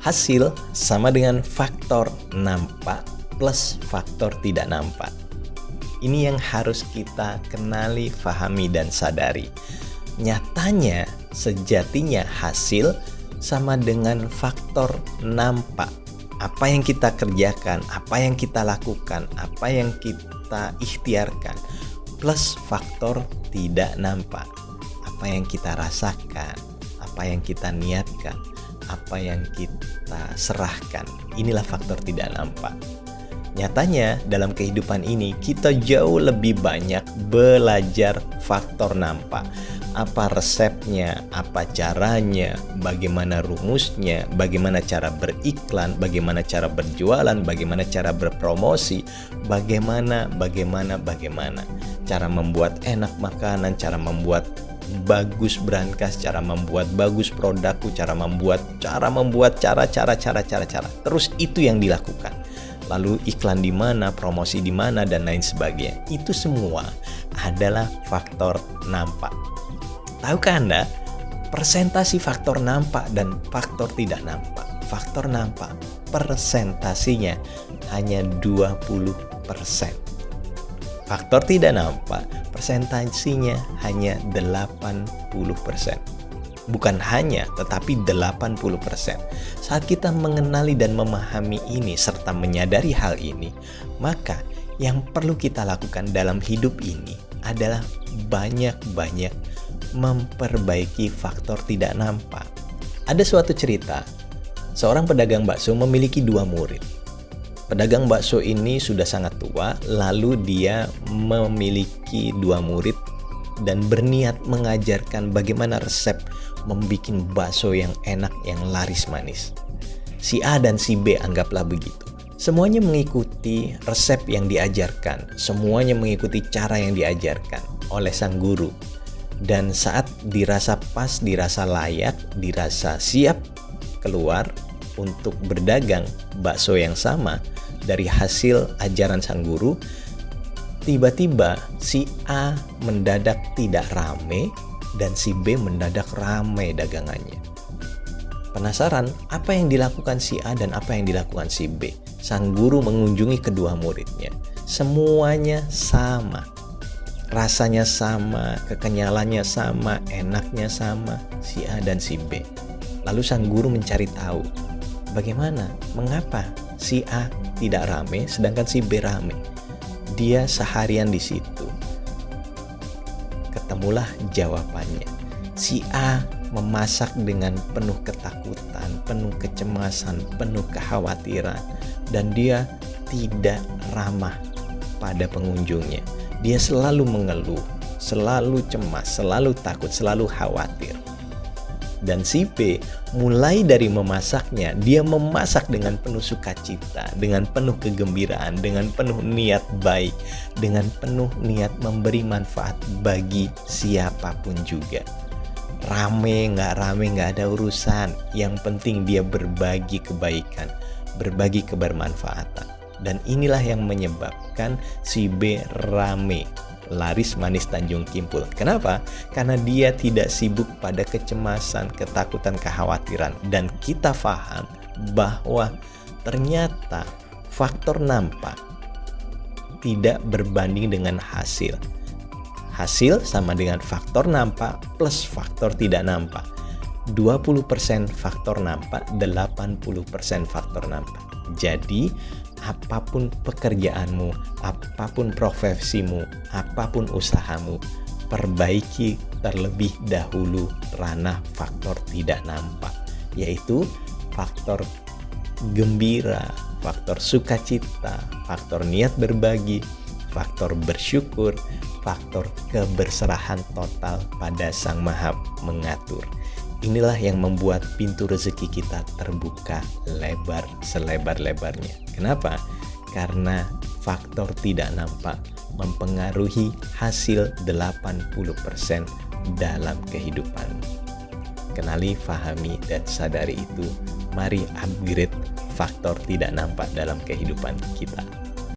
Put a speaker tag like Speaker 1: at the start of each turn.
Speaker 1: Hasil sama dengan faktor nampak plus faktor tidak nampak. Ini yang harus kita kenali, fahami, dan sadari. Nyatanya, sejatinya hasil sama dengan faktor nampak. Apa yang kita kerjakan, apa yang kita lakukan, apa yang kita ikhtiarkan, plus faktor tidak nampak. Apa yang kita rasakan, apa yang kita niatkan, apa yang kita serahkan. Inilah faktor tidak nampak. Nyatanya dalam kehidupan ini kita jauh lebih banyak belajar faktor nampak. Apa resepnya, apa caranya, bagaimana rumusnya, bagaimana cara beriklan, bagaimana cara berjualan, bagaimana cara berpromosi, bagaimana. Cara membuat enak makanan, cara membuat bagus brankas, cara membuat bagus produkku, cara membuat. Terus itu yang dilakukan. Lalu iklan di mana, promosi di mana, dan lain sebagainya. Itu semua adalah faktor nampak. Tahukah Anda persentasi faktor nampak dan faktor tidak nampak? Faktor nampak persentasinya hanya 20%. Faktor tidak nampak persentasinya hanya 80%. Bukan hanya, tetapi 80%. Saat kita mengenali dan memahami ini serta menyadari hal ini, maka yang perlu kita lakukan dalam hidup ini adalah banyak-banyak memperbaiki faktor tidak nampak. Ada suatu cerita, seorang pedagang bakso memiliki 2 murid. Pedagang bakso ini sudah sangat tua, lalu dia memiliki 2 murid dan berniat mengajarkan bagaimana resep membuat bakso yang enak, yang laris manis. Si A dan si B anggaplah begitu. Semuanya mengikuti resep yang diajarkan, semuanya mengikuti cara yang diajarkan oleh sang guru. Dan saat dirasa pas, dirasa layak, dirasa siap keluar untuk berdagang bakso yang sama dari hasil ajaran sang guru, tiba-tiba si A mendadak tidak rame dan si B mendadak rame dagangannya. Penasaran apa yang dilakukan si A dan apa yang dilakukan si B? Sang guru mengunjungi kedua muridnya. Semuanya sama. Rasanya sama, kekenyalannya sama, enaknya sama, si A dan si B. Lalu sang guru mencari tahu, bagaimana, mengapa si A tidak rame sedangkan si B rame? Dia seharian di situ. Ketemulah jawabannya. Si A memasak dengan penuh ketakutan, penuh kecemasan, penuh kekhawatiran, dan dia tidak ramah pada pengunjungnya. Dia selalu mengeluh, selalu cemas, selalu takut, selalu khawatir. Dan si B mulai dari memasaknya, dia memasak dengan penuh sukacita, dengan penuh kegembiraan, dengan penuh niat baik, dengan penuh niat memberi manfaat bagi siapapun juga. Rame nggak ada urusan, yang penting dia berbagi kebaikan, berbagi kebermanfaatan. Dan inilah yang menyebabkan si B rame, laris manis Tanjung Kimpul. Kenapa? Karena dia tidak sibuk pada kecemasan, ketakutan, kekhawatiran. Dan kita paham bahwa ternyata faktor nampak tidak berbanding dengan hasil. Hasil sama dengan faktor nampak plus faktor tidak nampak. 20% faktor nampak, 80% faktor nampak. Jadi apapun pekerjaanmu, apapun profesimu, apapun usahamu, perbaiki terlebih dahulu ranah faktor tidak nampak, yaitu faktor gembira, faktor sukacita, faktor niat berbagi, faktor bersyukur, faktor keberserahan total pada Sang Maha Mengatur. Inilah yang membuat pintu rezeki kita terbuka lebar selebar-lebarnya. Kenapa? Karena faktor tidak nampak mempengaruhi hasil 80% dalam kehidupan. Kenali, fahami, dan sadari itu. Mari upgrade faktor tidak nampak dalam kehidupan kita.